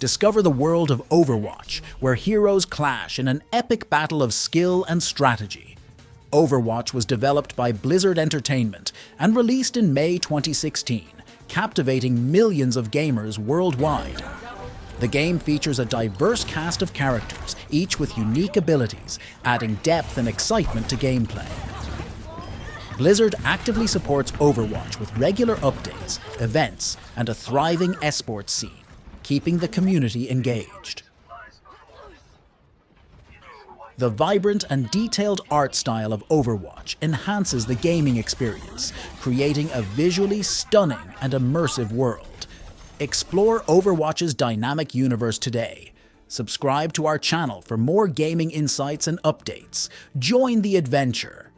Discover the world of Overwatch, where heroes clash in an epic battle of skill and strategy. Overwatch was developed by Blizzard Entertainment and released in May 2016, captivating millions of gamers worldwide. The game features a diverse cast of characters, each with unique abilities, adding depth and excitement to gameplay. Blizzard actively supports Overwatch with regular updates, events, and a thriving esports scene, keeping the community engaged. The vibrant and detailed art style of Overwatch enhances the gaming experience, creating a visually stunning and immersive world. Explore Overwatch's dynamic universe today. Subscribe to our channel for more gaming insights and updates. Join the adventure.